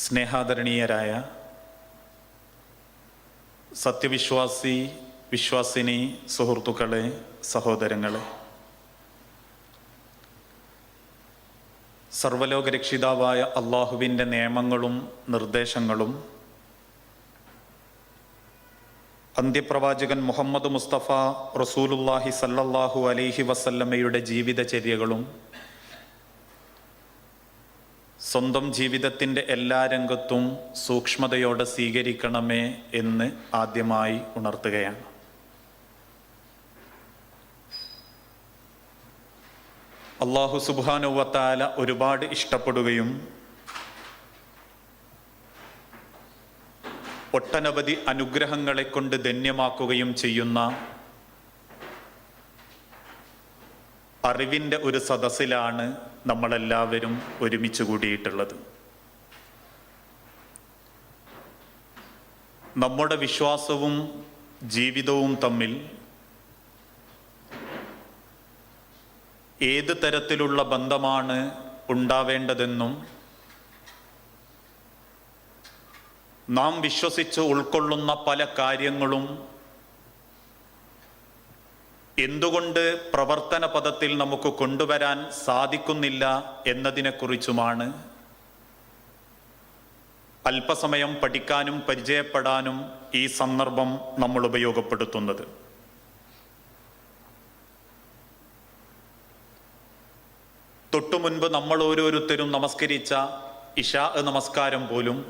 സ്നേഹാദരണീയരായ സത്യവിശ്വാസി വിശ്വാസിനി സുഹൃത്തുക്കളെ, സഹോദരങ്ങളെ, സർവലോകരക്ഷിതാവായ അള്ളാഹുവിൻ്റെ നിയമങ്ങളും നിർദ്ദേശങ്ങളും അന്ത്യപ്രവാചകൻ മുഹമ്മദ് മുസ്തഫ റസൂലുള്ളാഹി സല്ലല്ലാഹു അലൈഹി വസല്ലമയുടെ ജീവിതചര്യകളും സ്വന്തം ജീവിതത്തിൻ്റെ എല്ലാ രംഗത്തും സൂക്ഷ്മതയോടെ സ്വീകരിക്കണമേ എന്ന് ആദ്യമായി ഉണർത്തുകയാണ്. അല്ലാഹു സുബ്ഹാനഹു വ തആല ഒരുപാട് ഇഷ്ടപ്പെടുകയും ഒട്ടനവധി അനുഗ്രഹങ്ങളെ കൊണ്ട് ധന്യമാക്കുകയും ചെയ്യുന്ന അറിവിൻ്റെ ഒരു സദസ്സിലാണ് നമ്മളെല്ലാവരും ഒരുമിച്ച് കൂടിയിട്ടുള്ളത്. നമ്മുടെ വിശ്വാസവും ജീവിതവും തമ്മിൽ ഏത് തരത്തിലുള്ള ബന്ധമാണ് ഉണ്ടാവേണ്ടതെന്നും നാം വിശ്വസിച്ച് ഉൾക്കൊള്ളുന്ന പല കാര്യങ്ങളും എന്തുകൊണ്ട് പ്രവർത്തന പദത്തിൽ നമുക്ക് കൊണ്ടുവരാൻ സാധിക്കുന്നില്ല എന്നതിനെക്കുറിച്ചുമാണ് അല്പസമയം പഠിക്കാനും പരിചയപ്പെടാനും ഈ സന്ദർഭം നമ്മൾ ഉപയോഗപ്പെടുത്തുന്നത്. തൊട്ടു മുൻപ് നമ്മൾ ഓരോരുത്തരും നമസ്കരിച്ച ഇശാ നമസ്കാരം പോലും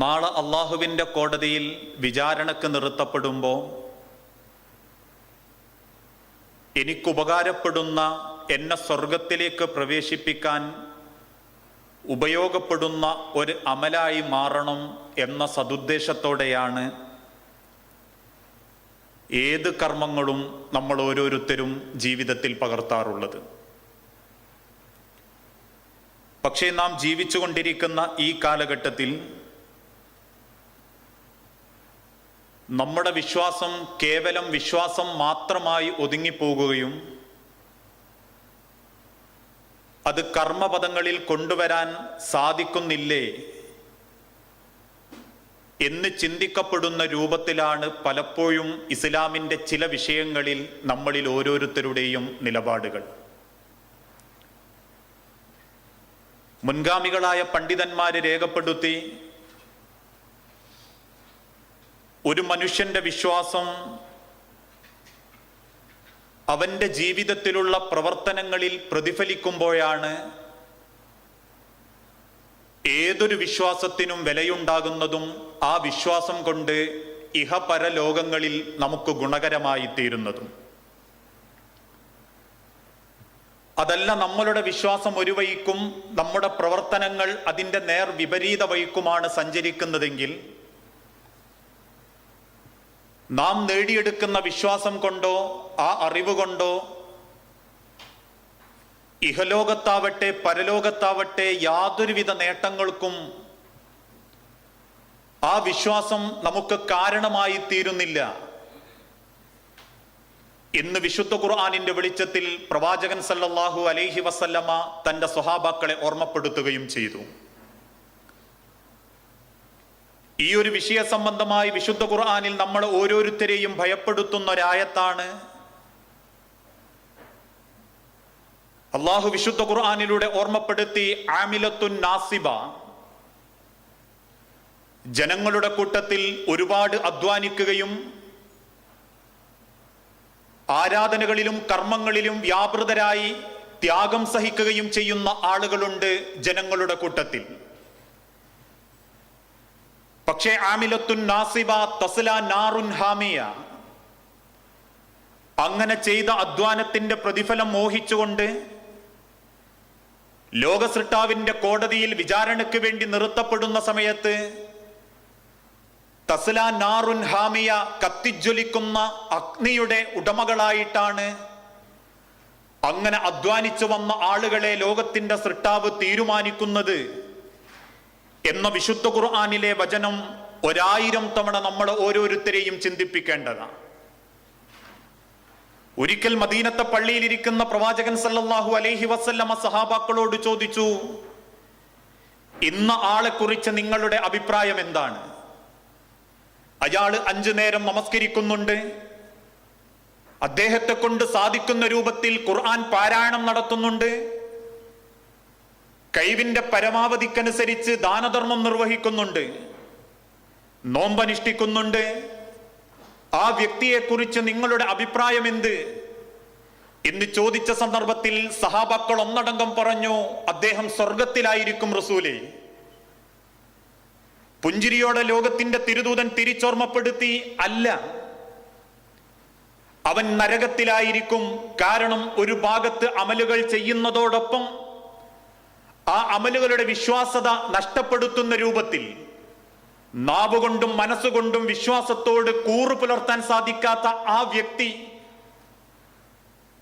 നാളെ അള്ളാഹുവിൻ്റെ കോടതിയിൽ വിചാരണക്ക് നിർത്തപ്പെടുമ്പോൾ എനിക്കുപകാരപ്പെടുന്ന എന്നെ സ്വർഗത്തിലേക്ക് പ്രവേശിപ്പിക്കാൻ ഉപയോഗപ്പെടുന്ന ഒരു അമലായി മാറണം എന്ന സതുദ്ദേശത്തോടെയാണ് ഏത് കർമ്മങ്ങളും നമ്മൾ ഓരോരുത്തരും ജീവിതത്തിൽ പകർത്താറുള്ളത്. പക്ഷേ നാം ജീവിച്ചുകൊണ്ടിരിക്കുന്ന ഈ കാലഘട്ടത്തിൽ നമ്മുടെ വിശ്വാസം കേവലം വിശ്വാസം മാത്രമായി ഒതുങ്ങിപ്പോകുകയും അത് കർമ്മപദങ്ങളിൽ കൊണ്ടുവരാൻ സാധിക്കുന്നില്ലേ എന്ന് ചിന്തിക്കപ്പെടുന്ന രൂപത്തിലാണ് പലപ്പോഴും ഇസ്ലാമിൻ്റെ ചില വിഷയങ്ങളിൽ നമ്മളിൽ ഓരോരുത്തരുടെയും നിലപാടുകൾ. മുൻഗാമികളായ പണ്ഡിതന്മാര് രേഖപ്പെടുത്തി, ഒരു മനുഷ്യന്റെ വിശ്വാസം അവന്റെ ജീവിതത്തിലുള്ള പ്രവർത്തനങ്ങളിൽ പ്രതിഫലിക്കുമ്പോഴാണ് ഏതൊരു വിശ്വാസത്തിനും വിലയുണ്ടാകുന്നതും ആ വിശ്വാസം കൊണ്ട് ഇഹപരലോകങ്ങളിൽ നമുക്ക് ഗുണകരമായി തീരുന്നതും. അതല്ല നമ്മളുടെ വിശ്വാസം ഒരു വഴിക്കും നമ്മുടെ പ്രവർത്തനങ്ങൾ അതിൻ്റെ നേർ വിപരീത വഴിക്കുമാണ് സഞ്ചരിക്കുന്നതെങ്കിൽ നാം നേടിയെടുക്കുന്ന വിശ്വാസം കൊണ്ടോ ആ അറിവ് കൊണ്ടോ ഇഹലോകത്താവട്ടെ പരലോകത്താവട്ടെ യാതൊരുവിധ നേട്ടങ്ങൾക്കും ആ വിശ്വാസം നമുക്ക് കാരണമായി തീരുന്നില്ല എന്ന് വിശുദ്ധ ഖുർആനിന്റെ വെളിച്ചത്തിൽ പ്രവാചകൻ സല്ലല്ലാഹു അലൈഹി വസല്ലമ തന്റെ സ്വഹാബാക്കളെ ഓർമ്മപ്പെടുത്തുകയും ചെയ്തു. ഈ ഒരു വിഷയ സംബന്ധമായി വിശുദ്ധ ഖുർആനിൽ നമ്മൾ ഓരോരുത്തരെയും ഭയപ്പെടുത്തുന്ന ഒരായത്താണ് അള്ളാഹു വിശുദ്ധ ഖുർആനിലൂടെ ഓർമ്മപ്പെടുത്തി, ആമിലത്തുൻ നാസിബ, ജനങ്ങളുടെ കൂട്ടത്തിൽ ഒരുപാട് അധ്വാനിക്കുകയും ആരാധനകളിലും കർമ്മങ്ങളിലും വ്യാപൃതരായി ത്യാഗം സഹിക്കുകയും ചെയ്യുന്ന ആളുകളുണ്ട് ജനങ്ങളുടെ കൂട്ടത്തിൽ. പക്ഷേ ആമിലത്തുൻ നാസിബ തസ്ലാ നാറുൻ ഹാമിയ, അങ്ങനെ ചെയ്ത അധ്വാനത്തിന്റെ പ്രതിഫലം മോഹിച്ചുകൊണ്ട് ലോകസൃഷ്ടാവിന്റെ കോടതിയിൽ വിചാരണയ്ക്ക് വേണ്ടി നിർത്തപ്പെടുന്ന സമയത്ത് തസ്ലാ നാറുൻ ഹാമിയ, കത്തിജ്വലിക്കുന്ന അഗ്നിയുടെ ഉടമകളായിട്ടാണ് അങ്ങനെ അധ്വാനിച്ചു വന്ന ആളുകളെ ലോകത്തിന്റെ സൃഷ്ടാവ് തീരുമാനിക്കുന്നത് എന്ന വിശുദ്ധ ഖുർആനിലെ വചനം 1000 തവണ നമ്മൾ ഓരോരുത്തരെയും ചിന്തിപ്പിക്കേണ്ടതാണ്. ഒരിക്കൽ മദീനത്തെ പള്ളിയിലിരിക്കുന്ന പ്രവാചകൻ സല്ലല്ലാഹു അലൈഹി വസല്ലമ സഹാബാക്കളോട് ചോദിച്ചു, ഇന്ന ആളെക്കുറിച്ച് നിങ്ങളുടെ അഭിപ്രായം എന്താണ്? അയാള് 5 നേരം നമസ്കരിക്കുന്നുണ്ട്, അദ്ദേഹത്തെ കൊണ്ട് സാധിക്കുന്ന രൂപത്തിൽ ഖുർആൻ പാരായണം നടത്തുന്നുണ്ട്, കഴിവിന്റെ പരമാവധിക്കനുസരിച്ച് ദാനധർമ്മം നിർവഹിക്കുന്നുണ്ട്, നോമ്പനുഷ്ഠിക്കുന്നുണ്ട്. ആ വ്യക്തിയെക്കുറിച്ച് നിങ്ങളുടെ അഭിപ്രായം എന്ത് എന്ന് ചോദിച്ച സന്ദർഭത്തിൽ സഹാബാക്കൾ ഒന്നടങ്കം പറഞ്ഞു, അദ്ദേഹം സ്വർഗത്തിലായിരിക്കും റസൂലേ. പുഞ്ചിരിയോടെ ലോകത്തിന്റെ തിരുദൂതൻ തിരിച്ചോർമ്മപ്പെടുത്തി, അല്ല, അവൻ നരകത്തിലായിരിക്കും. കാരണം ഒരു ഭാഗത്ത് അമലുകൾ ചെയ്യുന്നതോടൊപ്പം ആ അമലുകളുടെ വിശ്വാസത നഷ്ടപ്പെടുത്തുന്ന രൂപത്തിൽ നാവുകൊണ്ടും മനസ്സുകൊണ്ടും വിശ്വാസത്തോട് കൂറു പുലർത്താൻ സാധിക്കാത്ത ആ വ്യക്തി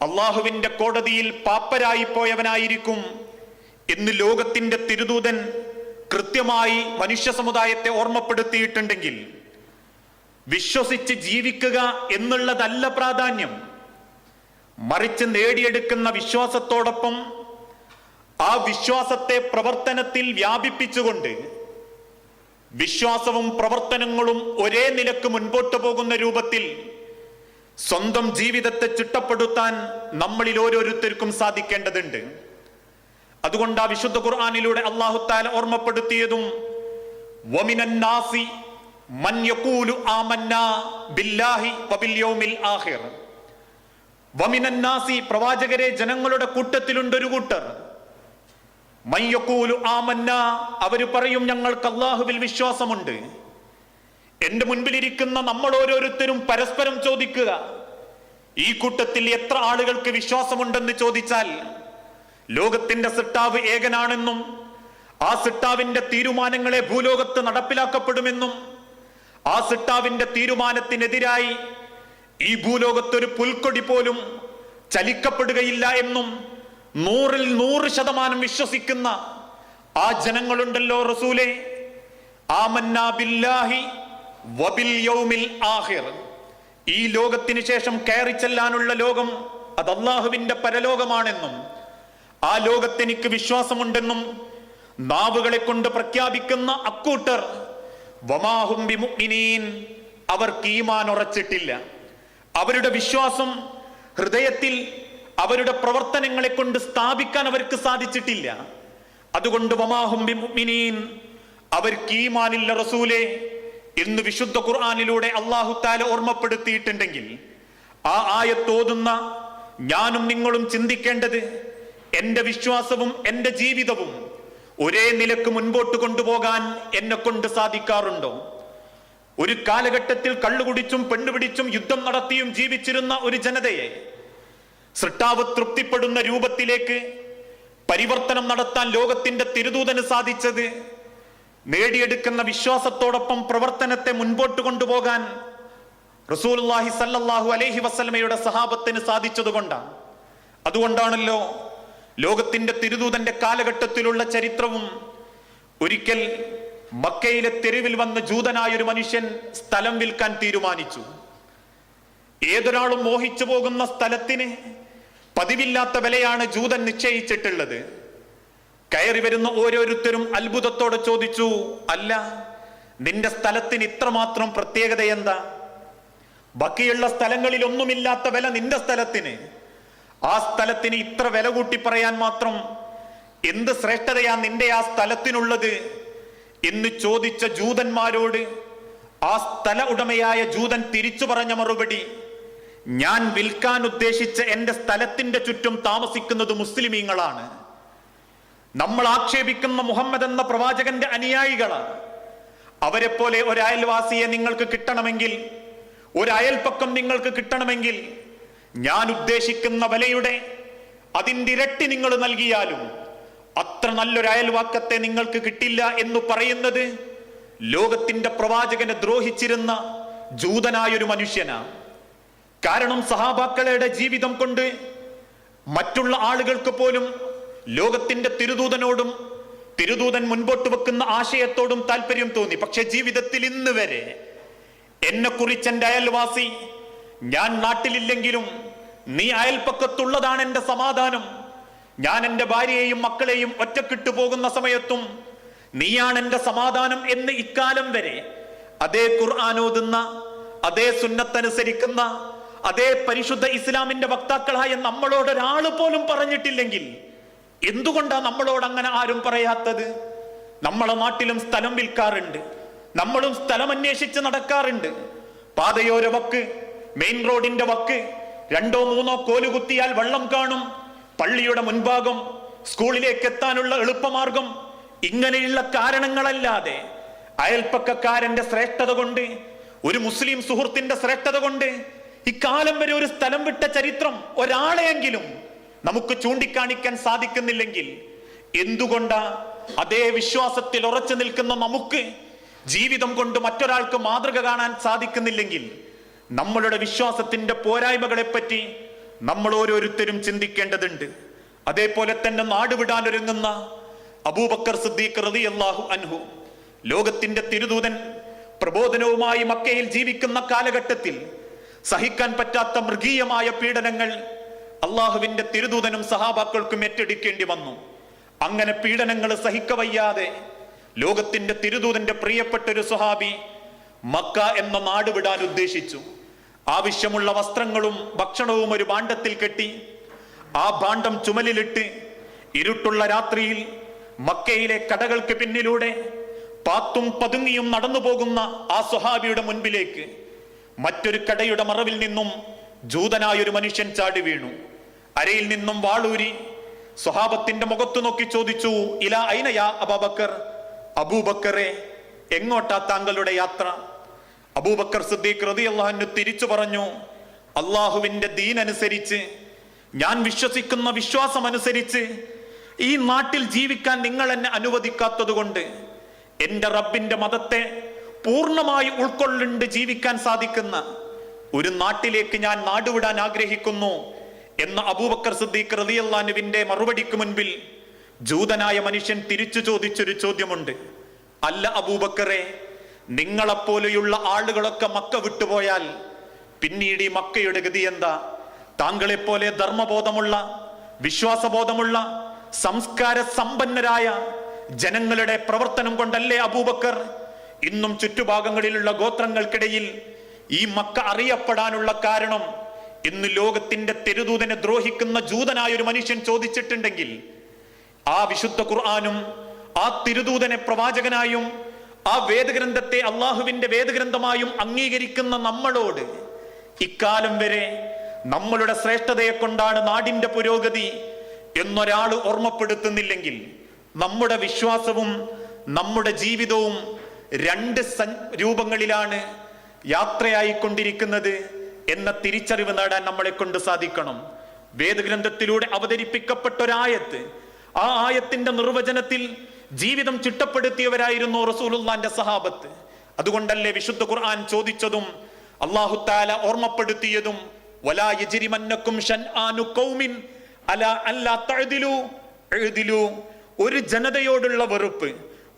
അള്ളാഹുവിന്റെ കോടതിയിൽ പാപ്പരായി പോയവനായിരിക്കും എന്ന് ലോകത്തിന്റെ തിരുദൂതൻ കൃത്യമായി മനുഷ്യ സമുദായത്തെ ഓർമ്മപ്പെടുത്തിയിട്ടുണ്ടെങ്കിൽ വിശ്വസിച്ച് ജീവിക്കുക എന്നുള്ളതല്ല പ്രാധാന്യം. മറിച്ച് നേടിയെടുക്കുന്ന വിശ്വാസത്തോടൊപ്പം ആ വിശ്വാസത്തെ പ്രവർത്തനത്തിൽ വ്യാപിപ്പിച്ചുകൊണ്ട് വിശ്വാസവും പ്രവർത്തനങ്ങളും ഒരേ നിലക്ക് മുൻപോട്ട് പോകുന്ന രൂപത്തിൽ സ്വന്തം ജീവിതത്തെ ചിട്ടപ്പെടുത്താൻ നമ്മളിൽ ഓരോരുത്തർക്കും സാധിക്കേണ്ടതുണ്ട്. അതുകൊണ്ട് ആ വിശുദ്ധ ഖുർആനിലൂടെ അല്ലാഹു തആല ഓർമ്മപ്പെടുത്തിയതും വമിനൻ നാസി മൻ യഖൂലു ആമന്നാ ബില്ലാഹി വബിൽ യൗമിൽ ആഖിർ. വമിനൻ നാസി, പ്രവാചകരെ, ജനങ്ങളുടെ കൂട്ടത്തിലുണ്ട് ഒരു കൂട്ടർ. മൻ യഖൂലു ആമന്നാ, അവര് പറയും ഞങ്ങൾക്ക് അല്ലാഹുവിൽ വിശ്വാസമുണ്ട്. എന്റെ മുൻപിലിരിക്കുന്ന നമ്മൾ ഓരോരുത്തരും പരസ്പരം ചോദിക്കുക, ഈ കൂട്ടത്തിൽ എത്ര ആളുകൾക്ക് വിശ്വാസമുണ്ടെന്ന് ചോദിച്ചാൽ ലോകത്തിന്റെ സൃഷ്ടാവ് ഏകനാണെന്നും ആ സൃഷ്ടാവിന്റെ തീരുമാനങ്ങളെ ഭൂലോകത്ത് നടപ്പിലാക്കപ്പെടുമെന്നും ആ സൃഷ്ടാവിന്റെ തീരുമാനത്തിനെതിരായി ഈ ഭൂലോകത്തൊരു പുൽക്കൊടി പോലും ചലിക്കപ്പെടുകയില്ല എന്നും 100-ൽ 100% വിശ്വസിക്കുന്ന ആ ജനങ്ങളുണ്ടല്ലോ റസൂലേ, ആമന്നാ ബില്ലാഹി വബിൽ യൗമിൽ ആഖിർ. ഈ ലോകത്തിന് ശേഷം കയറി ചെല്ലാനുള്ള ലോകം അത് അല്ലാഹുവിന്റെ പരലോകമാണെന്നും ആ ലോകത്തെനിക്ക് വിശ്വാസമുണ്ടെന്നും നാവുകളെ കൊണ്ട് പ്രഖ്യാപിക്കുന്ന അക്കൂട്ടർ വമാഹും ബിമുഅ്മിനീൻ, അവർക്ക് ഈമാൻ ഉറച്ചിട്ടില്ല. അവരുടെ വിശ്വാസം ഹൃദയത്തിൽ അവരുടെ പ്രവർത്തനങ്ങളെ കൊണ്ട് സ്ഥാപിക്കാൻ അവർക്ക് സാധിച്ചിട്ടില്ല. അതുകൊണ്ട് വമാഹും ബിമുഅ്മിനീൻ, അവർക്ക് ഈമാനില്ല റസൂലേ എന്ന് വിശുദ്ധ ഖുർആനിലൂടെ അല്ലാഹു തആല ഓർമ്മപ്പെടുത്തിയിട്ടുണ്ടെങ്കിൽ ആ ആയത്തോതുന്ന ഞാനും നിങ്ങളും ചിന്തിക്കേണ്ടത്, എന്റെ വിശ്വാസവും എന്റെ ജീവിതവും ഒരേ നിലക്ക് മുൻപോട്ട് കൊണ്ടുപോകാൻ എന്നെ കൊണ്ട് സാധിക്കാറുണ്ടോ? ഒരു കാലഘട്ടത്തിൽ കള്ളുകുടിച്ചും പെണ്ണുപിടിച്ചും യുദ്ധം നടത്തിയും ജീവിച്ചിരുന്ന ഒരു ജനതയെ സൃഷ്ടാവ് തൃപ്തിപ്പെടുന്ന രൂപത്തിലേക്ക് പരിവർത്തനം നടത്താൻ ലോകത്തിന്റെ തിരുദൂതന് സാധിച്ചത് നേടിയെടുക്കുന്ന വിശ്വാസത്തോടൊപ്പം പ്രവർത്തനത്തെ മുൻപോട്ട് കൊണ്ടുപോകാൻ റസൂലുള്ളാഹി സ്വല്ലല്ലാഹു അലൈഹി വസല്ലമയുടെ സഹാബത്തിന് സാധിച്ചതുകൊണ്ടാണ്. അതുകൊണ്ടാണല്ലോ ലോകത്തിന്റെ തിരുദൂതന്റെ കാലഘട്ടത്തിലുള്ള ചരിത്രവും ഒരിക്കൽ മക്കയിലെ തെരുവിൽ വന്ന ജൂതനായൊരു മനുഷ്യൻ സ്ഥലം വിൽക്കാൻ തീരുമാനിച്ചു. ഏതൊരാളും മോഹിച്ചു പോകുന്ന സ്ഥലത്തിന് പതിവില്ലാത്ത വിലയാണ് ജൂതൻ നിശ്ചയിച്ചിട്ടുള്ളത്. കയറി വരുന്ന ഓരോരുത്തരും അത്ഭുതത്തോടെ ചോദിച്ചു, അല്ല, നിന്റെ സ്ഥലത്തിന് ഇത്രമാത്രം പ്രത്യേകത എന്താ? ബാക്കിയുള്ള സ്ഥലങ്ങളിൽ ഒന്നുമില്ലാത്ത വില നിന്റെ സ്ഥലത്തിന്, ആ സ്ഥലത്തിന് ഇത്ര വില കൂട്ടി പറയാൻ മാത്രം എന്ത് ശ്രേഷ്ഠതയാ നിന്റെ ആ സ്ഥലത്തിനുള്ളത് എന്ന് ചോദിച്ച ജൂതന്മാരോട് ആ സ്ഥല ഉടമയായ ജൂതൻ തിരിച്ചു പറഞ്ഞ മറുപടി, ഞാൻ വിൽക്കാൻ ഉദ്ദേശിച്ച എന്റെ സ്ഥലത്തിന്റെ ചുറ്റും താമസിക്കുന്നത് മുസ്ലിമീങ്ങളാണ്. നമ്മൾ ആക്ഷേപിക്കുന്ന മുഹമ്മദ് എന്ന പ്രവാചകന്റെ അനുയായികളാണ്. അവരെ പോലെ ഒരു അയൽവാസിയെ നിങ്ങൾക്ക് കിട്ടണമെങ്കിൽ, ഒരു അയൽപ്പക്കം നിങ്ങൾക്ക് കിട്ടണമെങ്കിൽ ഞാൻ ഉദ്ദേശിക്കുന്ന വിലയുടെ അതിൻ്റെ ഇരട്ടി നിങ്ങൾ നൽകിയാലും അത്ര നല്ലൊരു അയൽവാക്കത്തെ നിങ്ങൾക്ക് കിട്ടില്ല എന്ന് പറയുന്നത് ലോകത്തിന്റെ പ്രവാചകനെ ദ്രോഹിച്ചിരുന്ന ജൂതനായൊരു മനുഷ്യനാണ്. കാരണം സഹാബാക്കളുടെ ജീവിതം കൊണ്ട് മറ്റുള്ള ആളുകൾക്ക് പോലും ലോകത്തിന്റെ തിരുദൂതനോടും തിരുദൂതൻ മുൻപോട്ട് വെക്കുന്ന ആശയത്തോടും താല്പര്യം തോന്നി. പക്ഷെ ജീവിതത്തിൽ ഇന്ന് വരെ എന്നെ കുറിച്ച് എന്റെ അയൽവാസി, ഞാൻ നാട്ടിലില്ലെങ്കിലും നീ അയൽപ്പക്കത്തുള്ളതാണ് എന്റെ സമാധാനം, ഞാൻ എന്റെ ഭാര്യയെയും മക്കളെയും ഒറ്റക്കിട്ടു പോകുന്ന സമയത്തും നീയാണ് എന്റെ സമാധാനം എന്ന് ഇക്കാലം വരെ അതേ ഖുർആൻ ഓതുന്ന, അതേ സുന്നത്തനുസരിക്കുന്ന, അതേ പരിശുദ്ധ ഇസ്ലാമിന്റെ വക്താക്കളായ നമ്മളോട് ഒരാൾ പോലും പറഞ്ഞിട്ടില്ലെങ്കിൽ എന്തുകൊണ്ടാ നമ്മളോട് അങ്ങനെ ആരും പറയാത്തത്? നമ്മളെ നാട്ടിലും സ്ഥലം വിൽക്കാറുണ്ട്, നമ്മളും സ്ഥലം അന്വേഷിച്ച് നടക്കാറുണ്ട്. പാതയോര വക്ക്, മെയിൻ റോഡിന്റെ വക്ക്, 2 or 3 കോലുകുത്തിയാൽ വെള്ളം കാണും. പള്ളിയുടെ മുൻഭാഗം, സ്കൂളിലേക്ക് എത്താനുള്ള എളുപ്പമാർഗം, ഇങ്ങനെയുള്ള കാരണങ്ങളല്ലാതെ അയൽപ്പക്കക്കാരന്റെ ശ്രേഷ്ഠത കൊണ്ട്, ഒരു മുസ്ലിം സുഹൃത്തിന്റെ ശ്രേഷ്ഠത കൊണ്ട് ഇക്കാലം വരെ ഒരു സ്ഥലം വിട്ട ചരിത്രം ഒരാളെയെങ്കിലും നമുക്ക് ചൂണ്ടിക്കാണിക്കാൻ സാധിക്കുന്നില്ലെങ്കിൽ എന്തുകൊണ്ടാ അതേ വിശ്വാസത്തിൽ ഉറച്ചു നിൽക്കുന്ന നമുക്ക് ജീവിതം കൊണ്ട് മറ്റൊരാൾക്ക് മാതൃക കാണാൻ സാധിക്കുന്നില്ലെങ്കിൽ നമ്മളുടെ വിശ്വാസത്തിന്റെ പോരായ്മകളെ പറ്റി നമ്മൾ ഓരോരുത്തരും ചിന്തിക്കേണ്ടതുണ്ട്. അതേപോലെ തന്നെ നാടുവിടാൻ ഒരുങ്ങുന്ന അബൂബക്കർ സിദ്ദീഖ് റളിയല്ലാഹു അൻഹു, ലോകത്തിന്റെ തിരുദൂതൻ, പ്രബോധനവുമായി മക്കയിൽ ജീവിക്കുന്ന കാലഘട്ടത്തിൽ സഹിക്കാൻ പറ്റാത്ത മൃഗീയമായ പീഡനങ്ങൾ അള്ളാഹുവിന്റെ തിരുദൂതനും സഹാബാക്കൾക്കും ഏറ്റെടുക്കേണ്ടി വന്നു. അങ്ങനെ പീഡനങ്ങൾ സഹിക്കവയ്യാതെ ലോകത്തിന്റെ തിരുദൂതന്റെ പ്രിയപ്പെട്ട ഒരു സ്വഹാബി മക്ക എന്ന നാട് വിടാൻ ഉദ്ദേശിച്ചു. ആവശ്യമുള്ള വസ്ത്രങ്ങളും ഭക്ഷണവും ഒരു ഭാണ്ഡത്തിൽ കെട്ടി ആ ഭാണ്ഡം ചുമലിലിട്ട് ഇരുട്ടുള്ള രാത്രിയിൽ മക്കയിലെ കടകൾക്ക് പിന്നിലൂടെ പാത്തും പതുങ്ങിയും നടന്നു പോകുന്ന ആ സ്വഹാബിയുടെ മുൻപിലേക്ക് മറ്റൊരു കടയുടെ മറവിൽ നിന്നും ജൂതനായൊരു മനുഷ്യൻ ചാടി വീണു. അരയിൽ നിന്നും വാളൂരി സ്വഹാബത്തിന്റെ മുഖത്തു നോക്കി ചോദിച്ചു, ഇലാ ഐന യാ അബൂബക്കർ, അബൂബക്കറെ എങ്ങോട്ടാ താങ്കളുടെ യാത്ര? അബൂബക്കർ സിദ്ദീഖ് റളിയല്ലാഹു അൻഹു തിരിച്ചു പറഞ്ഞു, അള്ളാഹുവിന്റെ ദീൻ അനുസരിച്ച്, ഞാൻ വിശ്വസിക്കുന്ന വിശ്വാസം അനുസരിച്ച് ഈ നാട്ടിൽ ജീവിക്കാൻ നിങ്ങൾ എന്നെ അനുവദിക്കാത്തത് കൊണ്ട് എന്റെ റബ്ബിന്റെ മതത്തെ പൂർണ്ണമായി ഉൾക്കൊള്ളുണ്ട് ജീവിക്കാൻ സാധിക്കുന്ന ഒരു നാട്ടിലേക്ക് ഞാൻ നാടുവിടാൻ ആഗ്രഹിക്കുന്നു എന്ന അബൂബക്കർ സിദ്ദീഖ് റളിയല്ലാഹു അൻഹുവിന്റെ മറുപടിക്ക് മുൻപിൽ ജൂതനായ മനുഷ്യൻ തിരിച്ചു ചോദിച്ചൊരു ചോദ്യമുണ്ട്. അല്ല അബൂബക്കറെ, നിങ്ങളെപ്പോലെയുള്ള ആളുകളൊക്കെ മക്ക വിട്ടുപോയാൽ പിന്നീട് ഈ മക്കയുടെ ഗതി എന്താ? താങ്കളെപ്പോലെ ധർമ്മബോധമുള്ള, വിശ്വാസബോധമുള്ള, സംസ്കാര സമ്പന്നരായ ജനങ്ങളുടെ പ്രവർത്തനം കൊണ്ടല്ലേ അബൂബക്കർ ഇന്നും ചുറ്റുഭാഗങ്ങളിലുള്ള ഗോത്രങ്ങൾക്കിടയിൽ ഈ മക്ക അറിയപ്പെടാനുള്ള കാരണം? ഇന്ന് ലോകത്തിന്റെ തിരുദൂതനെ ദ്രോഹിക്കുന്ന ജൂതനായ ഒരു മനുഷ്യൻ ചോദിച്ചിട്ടുണ്ടെങ്കിൽ ആ വിശുദ്ധ ഖുർആനും ആ തിരുദൂതനെ പ്രവാചകനായും ആ വേദഗ്രന്ഥത്തെ അള്ളാഹുവിന്റെ വേദഗ്രന്ഥമായും അംഗീകരിക്കുന്ന നമ്മളോട് ഇക്കാലം വരെ നമ്മളുടെ ശ്രേഷ്ഠതയെ കൊണ്ടാണ് നാടിന്റെ പുരോഗതി എന്നൊരാൾ ഓർമ്മപ്പെടുത്തുന്നില്ലെങ്കിൽ നമ്മുടെ വിശ്വാസവും നമ്മുടെ ജീവിതവും 2 രൂപങ്ങളിലാണ് യാത്രയായിക്കൊണ്ടിരിക്കുന്നത് എന്ന തിരിച്ചറിവ് നേടാൻ നമ്മളെ കൊണ്ട് സാധിക്കണം. വേദഗ്രന്ഥത്തിലൂടെ അവതരിപ്പിക്കപ്പെട്ട ഒരായത്ത്, ആ ആയത്തിന്റെ നിർവചനത്തിൽ ജീവിതം ചിട്ടപ്പെടുത്തിയവരായിരുന്നു റസൂലുള്ളാന്റെ സഹാബത്ത്. അതുകൊണ്ടല്ലേ വിശുദ്ധ ഖുർആൻ ചോദിച്ചതും അല്ലാഹു തആല ഓർമ്മപ്പെടുത്തിയതും വലാ യജ്രിമന്നകും ശൻആനു ഖൗമിൻ അലാ അല്ലാ തഅദിലു ഇഅ്ദിലു. ഒരു ജനതയോടുള്ള വെറുപ്പ്,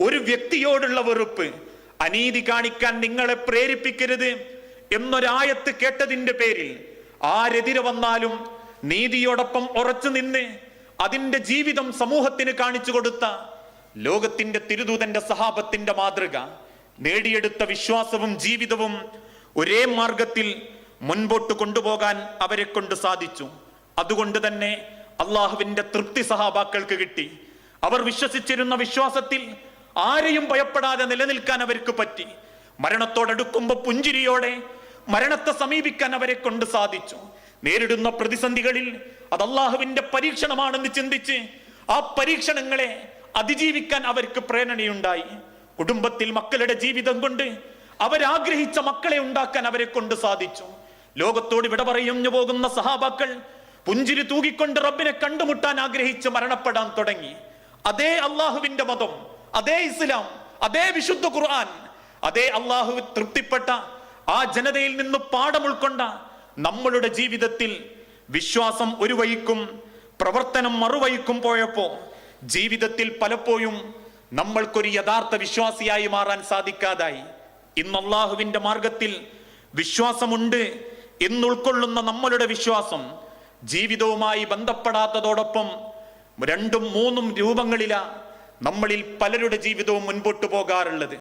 ഒരു വ്യക്തിയോടുള്ള വെറുപ്പ്, അനീതി കാണിക്കാൻ നിങ്ങളെ പ്രേരിപ്പിക്കരുത് എന്നൊരായത്ത് കേട്ടതിന്റെ പേരിൽ ആരെതിരെ വന്നാലും നീതിയോടൊപ്പം ഉറച്ചു നിന്ന് അതിന്റെ ജീവിതം സമൂഹത്തിന് കാണിച്ചു കൊടുത്ത ലോകത്തിന്റെ തിരുദൂതന്റെ സഹാബത്തിന്റെ മാതൃക, നേടിയെടുത്ത വിശ്വാസവും ജീവിതവും ഒരേ മാർഗത്തിൽ മുൻപോട്ട് കൊണ്ടുപോകാൻ അവരെ കൊണ്ട് സാധിച്ചു. അതുകൊണ്ട് തന്നെ അള്ളാഹുവിന്റെ തൃപ്തി സഹാബാക്കൾക്ക് കിട്ടി. അവർ വിശ്വസിച്ചിരുന്ന വിശ്വാസത്തിൽ ആരെയും ഭയപ്പെടാതെ നിലനിൽക്കാൻ അവർക്ക് പറ്റി. മരണത്തോടടുക്കുമ്പോൾ പുഞ്ചിരിയോടെ മരണത്തെ സമീപിക്കാൻ അവരെ കൊണ്ട് സാധിച്ചു. നേരിടുന്ന പ്രതിസന്ധികളിൽ അത് അള്ളാഹുവിന്റെ പരീക്ഷണമാണെന്ന് ചിന്തിച്ച് ആ പരീക്ഷണങ്ങളെ അതിജീവിക്കാൻ അവർക്ക് പ്രേരണയുണ്ടായി. കുടുംബത്തിൽ മക്കളുടെ ജീവിതം കൊണ്ട് അവരാഗ്രഹിച്ച മക്കളെ ഉണ്ടാക്കാൻ അവരെ കൊണ്ട് സാധിച്ചു. ലോകത്തോട് വിട പറഞ്ഞു പോകുന്ന സഹാബാക്കൾ പുഞ്ചിരി തൂകിക്കൊണ്ട് റബ്ബിനെ കണ്ടുമുട്ടാൻ ആഗ്രഹിച്ച് മരണപ്പെടാൻ തുടങ്ങി. അതേ അള്ളാഹുവിന്റെ മതം, അതേ ഇസ്ലാം, അതേ വിശുദ്ധ ഖുർആൻ, അതേ അള്ളാഹു തൃപ്തിപ്പെട്ട ആ ജനതയിൽ നിന്ന് പാഠം ഉൾക്കൊണ്ട നമ്മളുടെ ജീവിതത്തിൽ വിശ്വാസം ഒരു വഴിക്കും പ്രവർത്തനം മറുവഴിക്കും പോയപ്പോ ജീവിതത്തിൽ പലപ്പോഴും നമ്മൾക്കൊരു യഥാർത്ഥ വിശ്വാസിയായി മാറാൻ സാധിക്കാതായി. ഇന്ന് അള്ളാഹുവിന്റെ മാർഗത്തിൽ വിശ്വാസമുണ്ട് എന്നുൾക്കൊള്ളുന്ന നമ്മളുടെ വിശ്വാസം ജീവിതവുമായി ബന്ധപ്പെടാത്തതോടൊപ്പം 2 ഉം 3 ഉം രൂപങ്ങളിലാ നമ്മളിൽ പലരുടെ ജീവിതവും മുൻപോട്ട് പോകാറുള്ളത്.